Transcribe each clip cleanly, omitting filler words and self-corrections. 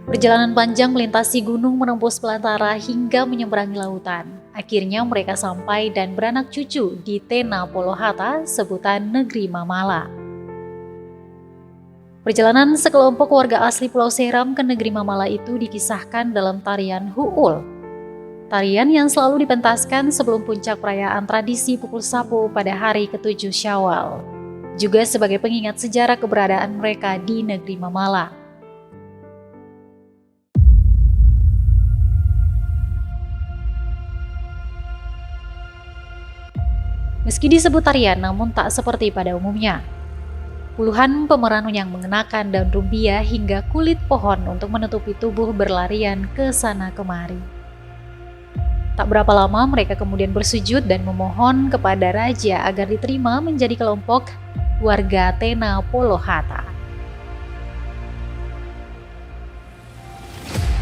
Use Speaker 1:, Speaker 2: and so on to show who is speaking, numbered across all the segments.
Speaker 1: Perjalanan panjang melintasi gunung menembus belantara hingga menyeberangi lautan. Akhirnya mereka sampai dan beranak cucu di Tena Polohata, sebutan Negeri Mamala. Perjalanan sekelompok warga asli Pulau Seram ke Negeri Mamala itu dikisahkan dalam tarian Hu'ul. Tarian yang selalu dipentaskan sebelum puncak perayaan tradisi pukul sapu pada hari ke-7 Syawal. Juga sebagai pengingat sejarah keberadaan mereka di Negeri Mamala. Meski disebut tarian, namun tak seperti pada umumnya. Puluhan pemeran yang mengenakan daun rumbia hingga kulit pohon untuk menutupi tubuh berlarian ke sana kemari. Tak berapa lama mereka kemudian bersujud dan memohon kepada raja agar diterima menjadi kelompok warga Tena Polohata.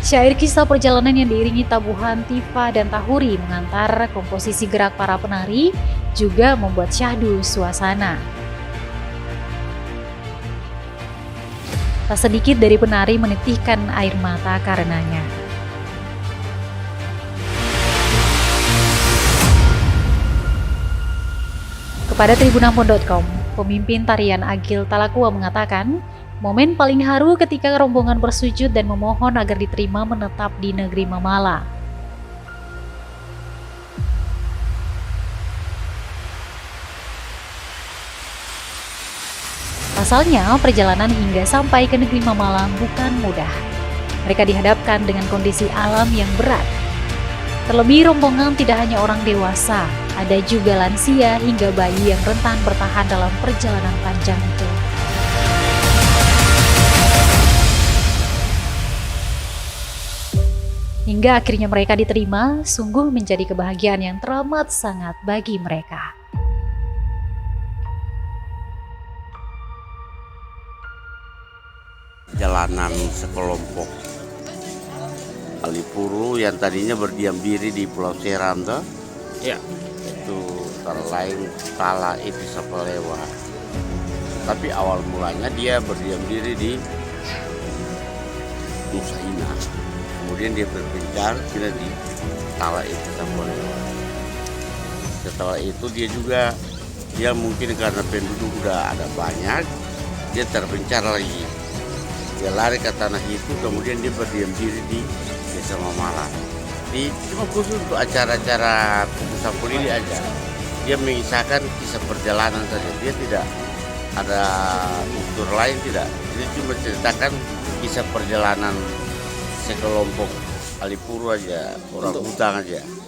Speaker 1: Syair kisah perjalanan yang diiringi tabuhan tifa dan tahuri mengantar komposisi gerak para penari juga membuat syahdu suasana. Tak sedikit dari penari menitikkan air mata karenanya. Kepada Tribunambon.com, pemimpin tarian Agil Talakua mengatakan, momen paling haru ketika rombongan bersujud dan memohon agar diterima menetap di Negeri Mamala. Pasalnya, perjalanan hingga sampai ke Negeri Mamala bukan mudah. Mereka dihadapkan dengan kondisi alam yang berat. Terlebih rombongan tidak hanya orang dewasa, ada juga lansia hingga bayi yang rentan bertahan dalam perjalanan panjang itu. Hingga akhirnya mereka diterima, sungguh menjadi kebahagiaan yang teramat sangat bagi mereka.
Speaker 2: Jalanan sekelompok Alipuru yang tadinya berdiam diri di Pulau Seram tuh,
Speaker 3: Ya,
Speaker 2: itu terlain Tala itu Sapelewa. Tapi awal mulanya dia berdiam diri di Nusa Ina. Kemudian dia berpencar tidak di Tala itu Sapelewa. Setelah itu dia mungkin karena penduduk udah ada banyak, dia terpencar lagi. Dia lari ke tanah itu, kemudian dia berdiam diri di Desa Mamala. Cuma khusus untuk acara-acara kumpul sampul ini aja. Dia mengisahkan kisah perjalanan saja. Dia tidak ada unsur lain, tidak. Dia cuma ceritakan kisah perjalanan sekelompok Alipuru aja, orang hutan aja.